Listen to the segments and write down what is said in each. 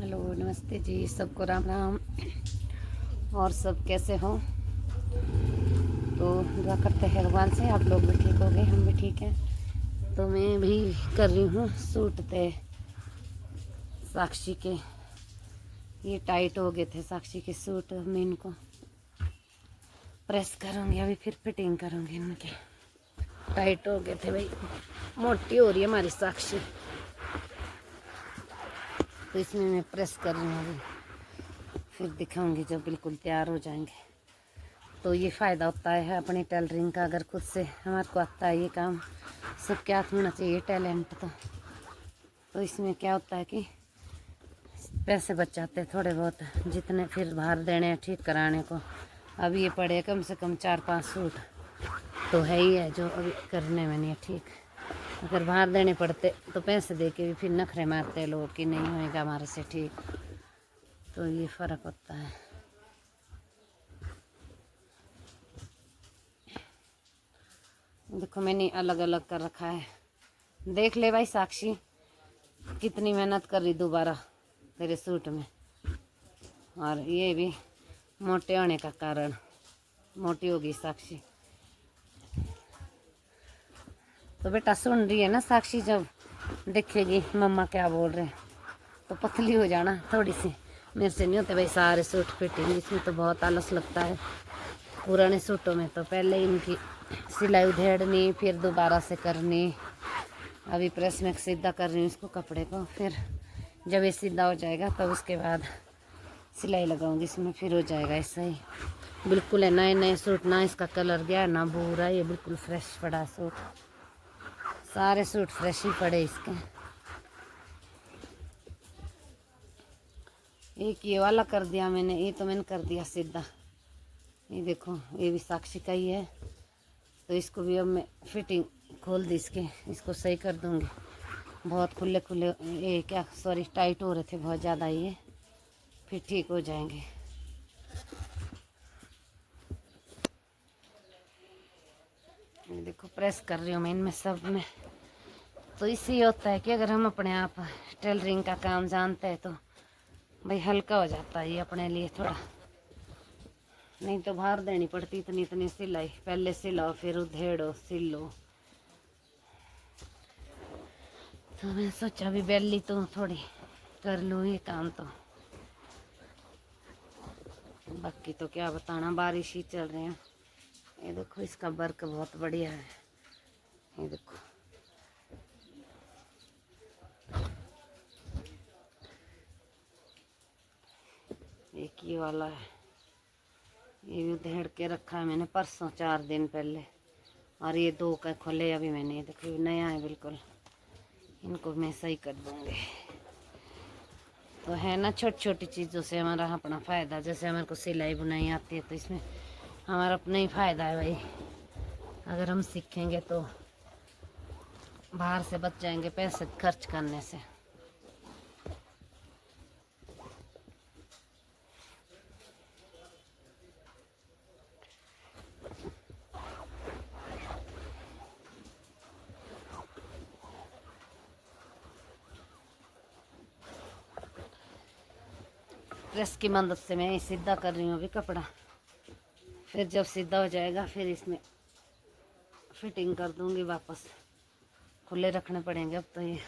Hello नमस्ते जी, सबको राम राम। और सब कैसे हो? तो दुआ करते हैं भगवान से आप लोग भी ठीक हो गए, हम भी ठीक हैं। तो मैं भी कर रही हूँ सूट थे साक्षी के। ये टाइट हो गए थे साक्षी के सूट, मैं इनको प्रेस करूँगी अभी, फिर फिटिंग करूँगी इनके। टाइट हो गए थे भाई, मोटी हो रही है हमारी साक्षी, तो इसमें मैं प्रेस कर रही हूँ अभी, फिर दिखाऊंगी जब बिल्कुल तैयार हो जाएंगे। तो ये फ़ायदा होता है अपनी टेलरिंग का, अगर खुद से हमारे को आता है ये काम। सबके हाथ में होना चाहिए टैलेंट। तो इसमें क्या होता है कि पैसे बच जाते हैं थोड़े बहुत, जितने फिर बाहर देने हैं ठीक कराने को। अब ये पड़े कम से कम 4-5 सूट तो है ही है जो अभी करने में नहीं है ठीक। अगर बाहर देने पड़ते तो पैसे दे के भी फिर नखरे मारते लोग कि नहीं होएगा हमारे से ठीक। तो ये फ़र्क होता है। देखो मैंने अलग अलग कर रखा है, देख ले भाई साक्षी कितनी मेहनत कर रही दोबारा तेरे सूट में। और ये भी मोटे होने का कारण, मोटी होगी साक्षी। तो बेटा सुन रही है ना साक्षी, जब देखेगी मम्मा क्या बोल रहे हैं तो पतली हो जाना थोड़ी सी। मेरे से नहीं होते भाई सारे सूट फिटिंग, इसमें तो बहुत आलस लगता है। पुराने सूटों में तो पहले इनकी सिलाई उधेड़नी, फिर दोबारा से करनी। अभी प्रेस में सीधा कर रही हूँ इसको कपड़े को, फिर जब ये सीधा हो जाएगा तब उसके बाद सिलाई लगाऊंगी इसमें, फिर हो जाएगा ऐसा ही। बिल्कुल है नए नए सूट, ना इसका कलर गया ना भूरा, ये बिल्कुल फ्रेश पड़ा सूट। सारे सूट फ्रेश ही पड़े इसके। एक ये वाला कर दिया मैंने, ये तो मैंने कर दिया सीधा। ये देखो ये भी साक्षी का ही है, तो इसको भी अब मैं फिटिंग खोल दी इसके, इसको सही कर दूंगी। बहुत खुले खुले ये क्या सॉरी टाइट हो रहे थे बहुत ज़्यादा, ये फिर ठीक हो जाएंगे। ये देखो प्रेस कर रही हूँ मैं इनमें सब में। तो इससे होता है कि अगर हम अपने आप टेलरिंग का काम जानते हैं तो भाई हल्का हो जाता है ये अपने लिए थोड़ा। नहीं तो बाहर देनी पड़ती इतनी इतनी सिलाई, पहले सिलाओ फिर उधेड़ो सिलो। तो मैं सोचा भी बेली तो थोड़ी कर लूँ ये काम। तो बाकी तो क्या बताना, बारिश ही चल रही है। ये देखो इसका वर्क बहुत बढ़िया है, ये देखो। एक ये वाला है, ये भी उधेड़ के रखा है मैंने परसों 4 दिन पहले। और ये 2 का खोले अभी मैंने, ये देखो ये नया है बिल्कुल। इनको मैं सही कर दूँगी। तो है ना, छोटी छोटी चीज़ों से हमारा अपना फ़ायदा। जैसे हमारे को सिलाई बुनाई आती है तो इसमें हमारा अपना ही फ़ायदा है भाई। अगर हम सीखेंगे तो बाहर से बच जाएंगे पैसे खर्च करने से। प्रेस की मदद से मैं सीधा कर रही हूँ अभी कपड़ा, फिर जब सीधा हो जाएगा फिर इसमें फिटिंग कर दूँगी वापस। खुले रखने पड़ेंगे अब तो, ये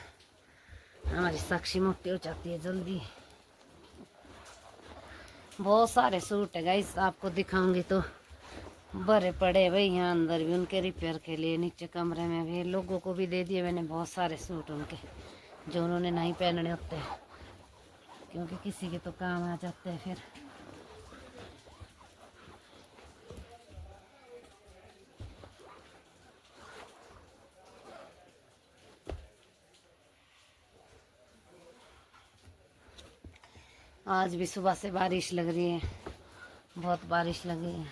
हमारी साक्षी मोटी हो जाती है जल्दी। बहुत सारे सूट है गाइस, आपको दिखाऊंगी तो भरे पड़े भाई यहाँ अंदर भी, उनके रिपेयर के लिए नीचे कमरे में भी। लोगों को भी दे दिए मैंने बहुत सारे सूट उनके, जो उन्होंने नहीं पहनने होते, क्योंकि किसी के तो काम आ जाते हैं फिर। आज भी सुबह से बारिश लग रही है, बहुत बारिश लगी है।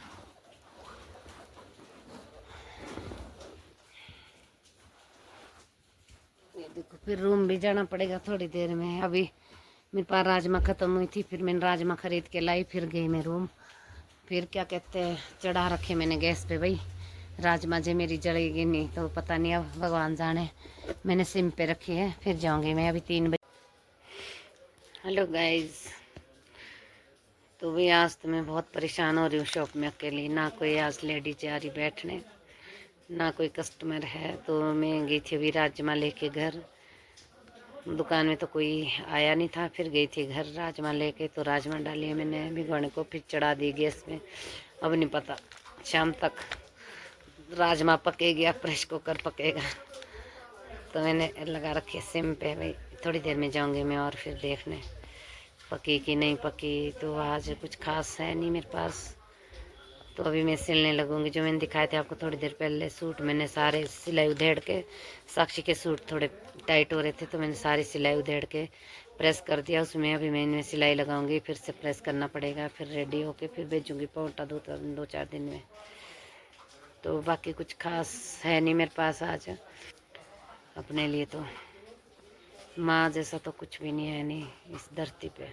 ये देखो फिर रूम भी जाना पड़ेगा थोड़ी देर में। अभी मेरे पास राजमा ख़त्म हुई थी, फिर मैंने राजमा ख़रीद के लाई, फिर गई मैं रूम। फिर क्या कहते हैं चढ़ा रखे मैंने गैस पे भाई राजमा, जे मेरी जलेगी नहीं तो पता नहीं, अब भगवान जाने। मैंने सिम पे रखी है, फिर जाऊंगी मैं अभी 3 बजे। Hello guys. तो भी आज तो मैं बहुत परेशान हो रही हूँ शॉप में अकेली, ना कोई आज लेडीज आ रही बैठने, ना कोई कस्टमर है। तो मैं गई थी अभी राजमा लेके घर। दुकान में तो कोई आया नहीं था, फिर गई थी घर राजमा लेके। तो राजमा डालिए मैंने भिगोने को, फिर चढ़ा दी गैस में। अब नहीं पता शाम तक राजमा पकेगी या प्रेस कुकर पकेगा। तो मैंने लगा रखी है सिम पे, भाई थोड़ी देर में जाऊंगी मैं और फिर देखने पकी कि नहीं पकी। तो आज कुछ खास है नहीं मेरे पास। तो अभी मैं सिलने लगूंगी। जो मैंने दिखाए थे आपको थोड़ी देर पहले सूट, मैंने सारे सिलाई उधेड़ के, साक्षी के सूट थोड़े टाइट हो रहे थे तो मैंने सारी सिलाई उधेड़ के प्रेस कर दिया उसमें। अभी मैं इनमें सिलाई लगाऊंगी, फिर से प्रेस करना पड़ेगा, फिर रेडी होके फिर भेजूंगी पोटा 2-4 दिन में। तो बाकी कुछ खास है नहीं मेरे पास आज अपने लिए। तो माँ जैसा तो कुछ भी नहीं है नहीं इस धरती पे।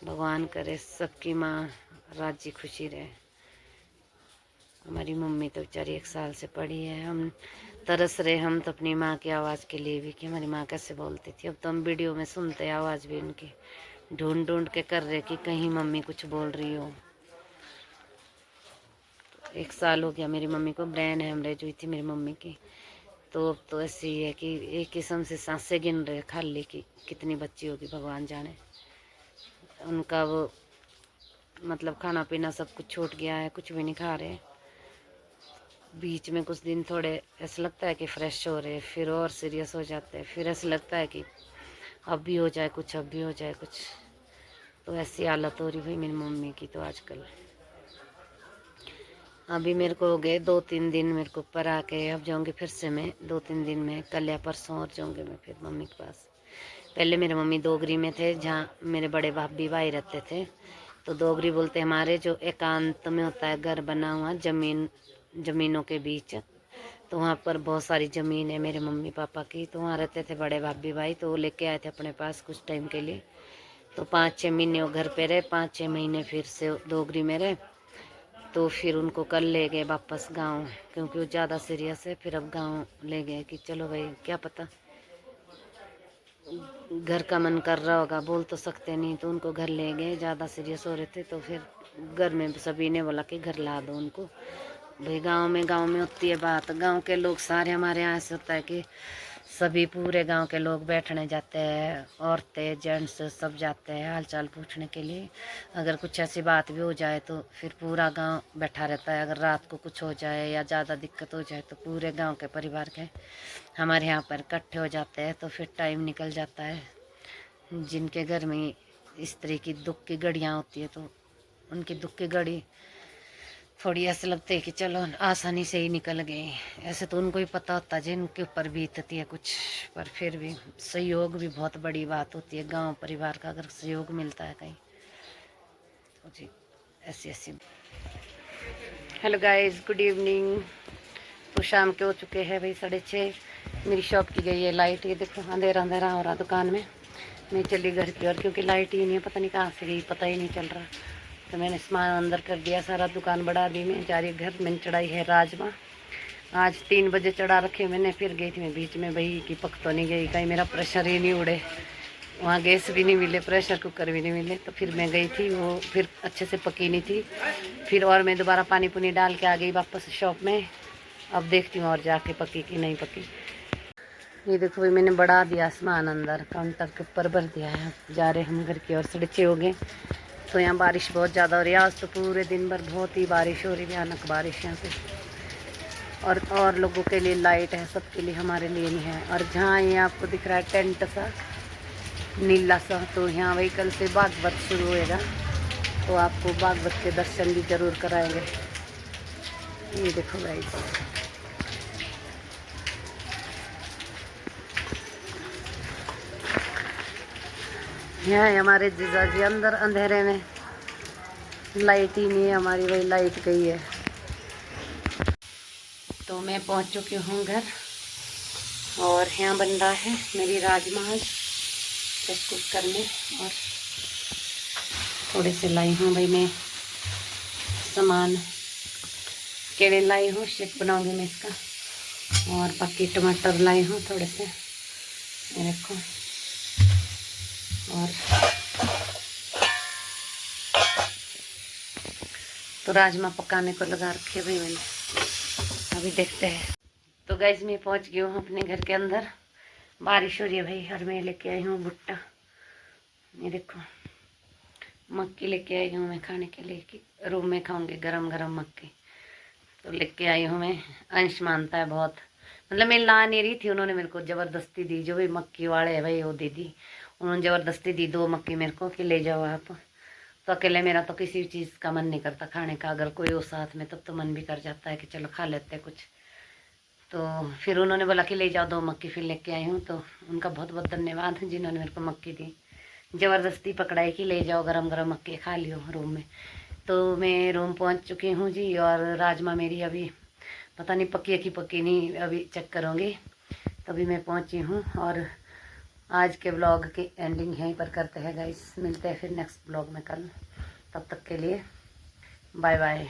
भगवान करे सबकी माँ राजी खुशी रहे। हमारी मम्मी तो बेचारी 1 साल से पड़ी है, हम तरस रहे हम तो अपनी माँ की आवाज़ के लिए भी कि हमारी माँ कैसे बोलती थी। अब तो हम वीडियो में सुनते हैं आवाज़ भी उनकी, ढूंढ ढूंढ के कर रहे कि कहीं मम्मी कुछ बोल रही हो। 1 साल हो गया मेरी मम्मी को, ब्रेन हेमरेज हुई थी मेरी मम्मी की। तो अब तो ऐसी है कि एक किस्म से सांसें गिन रहे खाली की कितनी बच्ची होगी भगवान जाने। उनका वो मतलब खाना पीना सब कुछ छूट गया है, कुछ भी नहीं खा रहे। बीच में कुछ दिन थोड़े ऐसा लगता है कि फ्रेश हो रहे, फिर और सीरियस हो जाते हैं, फिर ऐसा लगता है कि अब भी हो जाए कुछ, अब भी हो जाए कुछ। तो ऐसी हालत हो रही भाई मेरी मम्मी की तो आजकल। अभी मेरे को हो गए 2-3 दिन मेरे को ऊपर आके। अब जाऊंगी फिर से मैं 2-3 दिन में, कल या परसों और जाऊंगी मैं फिर मम्मी के पास। पहले मेरे मम्मी दोगरी में थे जहाँ मेरे बड़े भाभी भाई रहते थे। तो दोगरी बोलते हमारे जो एकांत में होता है घर बना हुआ जमीनों के बीच। तो वहाँ पर बहुत सारी ज़मीन है मेरे मम्मी पापा की। तो वहाँ रहते थे बड़े भाभी भाई, तो वो लेके आए थे अपने पास कुछ टाइम के लिए। तो 5-6 महीने वो घर पे रहे, 5-6 महीने फिर से दोगरी में रहे। तो फिर उनको कल ले गए वापस गांव, क्योंकि वो ज़्यादा सीरियस है। फिर अब गांव ले गए कि चलो भाई क्या पता घर का मन कर रहा होगा, बोल तो सकते नहीं। तो उनको घर ले गए, ज़्यादा सीरियस हो रहे थे। तो फिर घर में सभी ने बोला कि घर ला दो उनको। भाई गांव में होती है बात। गांव के लोग सारे हमारे यहाँ ऐसे होता है कि सभी पूरे गांव के लोग बैठने जाते हैं, औरतें जेंट्स सब जाते हैं हाल चाल पूछने के लिए। अगर कुछ ऐसी बात भी हो जाए तो फिर पूरा गांव बैठा रहता है। अगर रात को कुछ हो जाए या ज़्यादा दिक्कत हो जाए तो पूरे गांव के परिवार के हमारे यहाँ पर इकट्ठे हो जाते हैं। तो फिर टाइम निकल जाता है। जिनके घर में इस तरह की दुख की घड़ियाँ होती है तो उनकी दुख की घड़ी थोड़ी ऐसे लगते है कि चलो आसानी से ही निकल गए। ऐसे तो उनको ही पता होता जिनके ऊपर बीतती है कुछ। पर फिर भी सहयोग भी बहुत बड़ी बात होती है। गांव परिवार का अगर सहयोग मिलता है कहीं तो जी ऐसी ऐसी। Hello guys, good evening. तो शाम के हो चुके हैं भाई 6:30। मेरी शॉप की गई है लाइट, ये देखो अंधेरा अंधेरा हो रहा दुकान में। मैं चली घर की ओर, क्योंकि लाइट ही नहीं है, पता नहीं कहाँ से गई, पता ही नहीं चल रहा। तो मैंने सामान अंदर कर दिया सारा, दुकान बढ़ा दी। मैं जा रही घर। मैंने चढ़ाई है राजमा। आज 3 बजे चढ़ा रखे मैंने। फिर गई थी मैं बीच में भाई कि पक तो नहीं गई, कहीं मेरा प्रेशर ही नहीं उड़े। वहाँ गैस भी नहीं मिले, प्रेशर कुकर भी नहीं मिले। तो फिर मैं गई थी, वो फिर अच्छे से पकी नहीं थी। फिर और मैं दोबारा पानी पुनी डाल के आ गई वापस शॉप में। अब देखती हूँ और जाके पकी कि नहीं पकी। ये देखो भाई मैंने बढ़ा दिया सामान अंदर, काउंटर के ऊपर भर दिया है। जा रहे हम घर की ओर। 6:30 हो गए। तो यहाँ बारिश बहुत ज़्यादा हो रही है आज तो, पूरे दिन भर बहुत ही बारिश हो रही है, भयानक बारिश यहाँ पे। और लोगों के लिए लाइट है, सबके लिए, हमारे लिए नहीं है। और जहाँ ये आपको दिख रहा है टेंट सा नीला सा, तो यहाँ वही कल से भागवत शुरू होएगा। तो आपको भागवत के दर्शन भी जरूर कराएंगे। ये देखो गाइस, यहाँ है हमारे जीजा जी अंदर अंधेरे में। लाइट ही नहीं है हमारी, वही लाइट गई है। तो मैं पहुंच चुकी हूँ घर और यहाँ बन रहा है मेरी राजमा प्रेस कुकर में। और थोड़े से लाई हूँ भाई मैं सामान, केले लाई हूँ, शेक बनाऊंगी मैं इसका। और बाकी टमाटर लाई हूँ थोड़े से, ये देखो। और तो राजमा पकाने को लगा रखे भाई मैंने, अभी देखते हैं। तो गाइस मैं पहुंच गई हूँ अपने घर के अंदर। बारिश हो रही है भाई, और मैं लेके आई हूँ भुट्टा। ये देखो मक्की लेके आई हूँ मैं खाने के लिए, कि रूम में खाऊंगी गरम गरम मक्की। तो लेके आई हूँ मैं। अंश मानता है बहुत, मतलब मैं ला नहीं रही थी, उन्होंने मेरे को ज़बरदस्ती दी। जो भी मक्की वाले है भाई वो दीदी, उन्होंने ज़बरदस्ती दी 2 मक्की मेरे को कि ले जाओ आप। तो अकेले मेरा तो किसी चीज़ का मन नहीं करता खाने का, अगर कोई हो साथ में तब तो मन भी कर जाता है कि चलो खा लेते हैं कुछ। तो फिर उन्होंने बोला कि ले जाओ 2 मक्की, फिर लेके आई हूँ। तो उनका बहुत बहुत धन्यवाद जिन्होंने मेरे को मक्की दी। ज़बरदस्ती पकड़ाई कि ले जाओ गरम गरम मक्की खा लियो रूम में। तो मैं रूम पहुँच चुकी हूँ जी, और राजमा मेरी अभी पता नहीं पकी है कि पकी नहीं, अभी चेक करूँगी। तभी मैं पहुँची हूँ, और आज के ब्लॉग की एंडिंग यहीं पर करते हैं गाइस। मिलते हैं फिर नेक्स्ट ब्लॉग में कल, तब तक के लिए बाय बाय।